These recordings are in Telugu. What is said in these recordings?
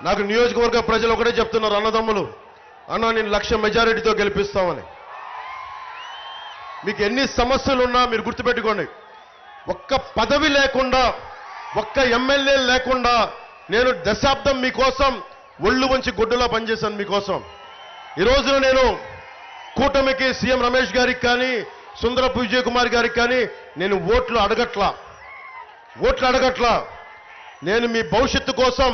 నాకు నియోజకవర్గ ప్రజలు ఒకటే చెప్తున్నారు, అన్నదమ్ములు, అన్న నేను 1,00,000 మెజారిటీతో గెలిపిస్తామని. మీకు ఎన్ని సమస్యలు ఉన్నా మీరు గుర్తుపెట్టుకోండి, ఒక్క పదవి లేకుండా, ఒక్క ఎమ్మెల్యే లేకుండా నేను దశాబ్దం మీకోసం ఒళ్ళు వంచి గుడ్డులా పనిచేశాను మీకోసం. ఈ రోజున నేను కూటమికి సీఎం రమేష్ గారికి కానీ, సుందరపు విజయ్ కుమార్ గారికి కానీ నేను ఓట్లు అడగట్లా. నేను మీ భవిష్యత్తు కోసం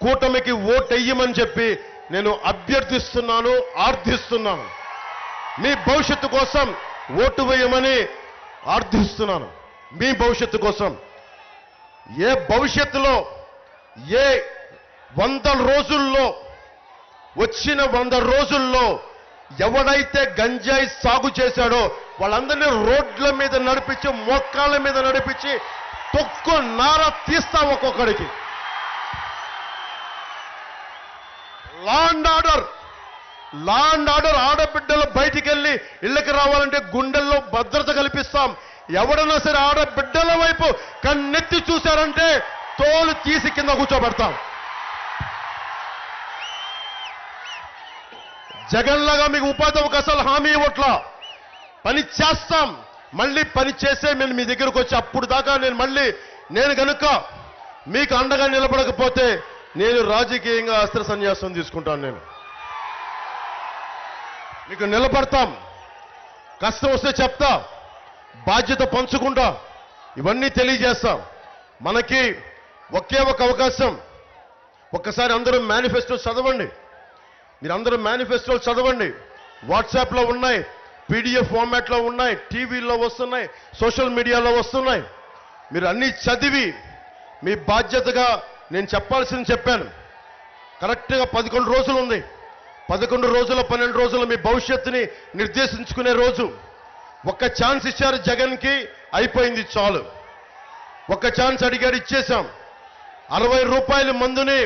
కూటమికి ఓటెయ్యమని చెప్పి నేను అభ్యర్థిస్తున్నాను, ఆర్థిస్తున్నాను. మీ భవిష్యత్తు కోసం ఓటు వేయమని ఆర్థిస్తున్నాను. మీ భవిష్యత్తు కోసం. ఏ భవిష్యత్తులో, ఏ 100 రోజుల్లో, వచ్చిన 100 రోజుల్లో ఎవడైతే గంజాయి సాగు చేశాడో వాళ్ళందరినీ రోడ్ల మీద నడిపించి, మోకాళ్ళ మీద నడిపించి తొక్కు నార తీస్తాం ఒక్కొక్కడికి. లా అండ్ ఆర్డర్ ఆడబిడ్డలు బయటికి వెళ్ళి ఇళ్ళకి రావాలంటే గుండెల్లో భద్రత కల్పిస్తాం. ఎవడన్నా సరే ఆడబిడ్డల వైపు కన్నెత్తి చూశారంటే తోలు తీసి కింద కూర్చోబెడతాం. జగన్లాగా మీకు ఉపాధి అవకాశాలు హామీ ఇవ్వట్లా. పని చేస్తాం. మళ్ళీ పని చేసే నేను మీ దగ్గరకు వచ్చి అప్పుడు దాకా నేను కనుక మీకు అండగా నిలబడకపోతే నేను రాజకీయంగా అస్త్ర సన్యాసం తీసుకుంటాను. నేను మీకు నిలబడతాం. కష్టం వస్తే చెప్తా, బాధ్యత పంచుకుంటా, ఇవన్నీ తెలియజేస్తాం. మనకి ఒకే ఒక అవకాశం. ఒక్కసారి అందరూ మేనిఫెస్టో చదవండి. మీరందరూ మేనిఫెస్టోలు చదవండి. వాట్సాప్లో ఉన్నాయి, పీడిఎఫ్ ఫార్మాట్లో ఉన్నాయి, టీవీలో వస్తున్నాయి, సోషల్ మీడియాలో వస్తున్నాయి. మీరు అన్నీ చదివి మీ బాధ్యతగా నేను చెప్పాల్సింది చెప్పాను. కరెక్ట్గా 11 రోజులు ఉంది. 11 రోజుల 12 రోజులు మీ భవిష్యత్తుని నిర్దేశించుకునే రోజు. ఒక్క ఛాన్స్ ఇచ్చారు జగన్కి, అయిపోయింది, చాలు. ఒక్క ఛాన్స్ అడిగాడు, ఇచ్చేశాం. 60 రూపాయల మందుని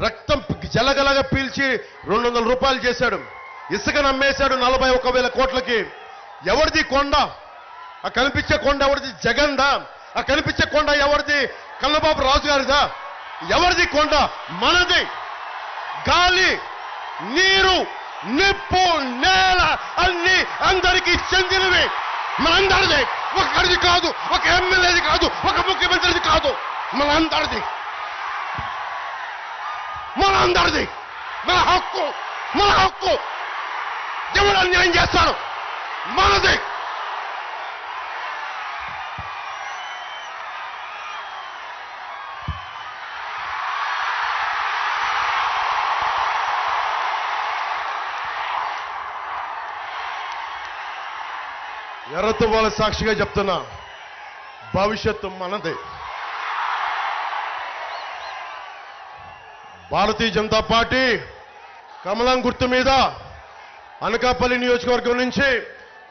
రక్తం జలగలగా పీల్చి 200 రూపాయలు చేశాడు. ఇసుక నమ్మేశాడు 41,000 కోట్లకి. ఎవరిది కొండ? ఆ కనిపించే కొండ ఎవరిది? జగన్దా? ఆ కనిపించే కొండ ఎవరిది? కన్నబాబు రాజు గారిదా? ఎవరిది కొండ? మనది. గాలి, నీరు, నిప్పు, నేల అన్ని అందరికీ చెందినవి. మనందరిది. ఒకరిది కాదు, ఒక ఎమ్మెల్యేది కాదు, ఒక ముఖ్యమంత్రిది కాదు, మనందరిది. మన హక్కు. ఎవరు అన్యాయం చేస్తాడు? మనది. ఎర్రతో వాళ్ళ సాక్షిగా చెప్తున్నా, భవిష్యత్తు మనదే. భారతీయ జనతా పార్టీ కమలం గుర్తు మీద అనకాపల్లి నియోజకవర్గం నుంచి,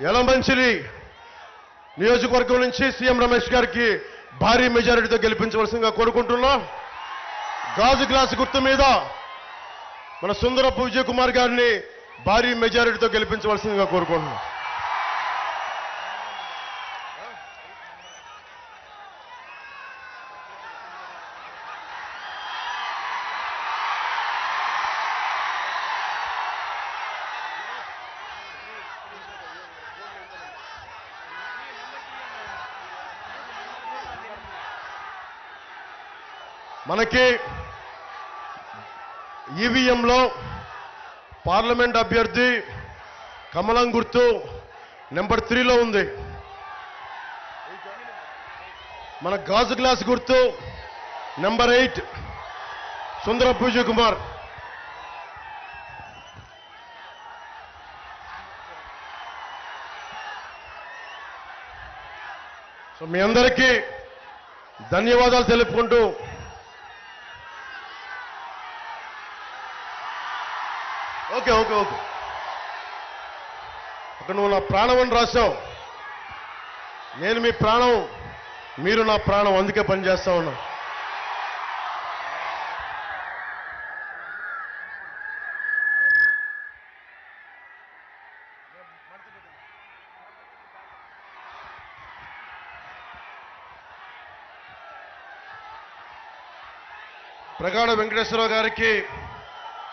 యలమంచిలి నియోజకవర్గం నుంచి సీఎం రమేష్ గారికి భారీ మెజారిటీతో గెలిపించవలసిందిగా కోరుకుంటున్నా. గాజు గ్లాస్ గుర్తు మీద మన సుందరపు విజయ్ కుమార్ గారిని భారీ మెజారిటీతో గెలిపించవలసిందిగా కోరుకుంటున్నా. మనకి ఈవీఎంలో పార్లమెంట్ అభ్యర్థి కమలం గుర్తు నెంబర్ 3లో ఉంది. మన గాజు గ్లాస్ గుర్తు నెంబర్ 8 సుందరపు విజయ్ కుమార్. సో మీ అందరికీ ధన్యవాదాలు తెలుపుకుంటూ, ఓకే అక్కడ నువ్వు నా ప్రాణం అని రాశావు. నేను మీ ప్రాణం, మీరు నా ప్రాణం, అందుకే పనిచేస్తా ఉన్నా. ప్రగాఢ వెంకటేశ్వరరావు గారికి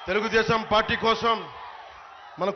తెలుగుదేశం పార్టీ కోసం మన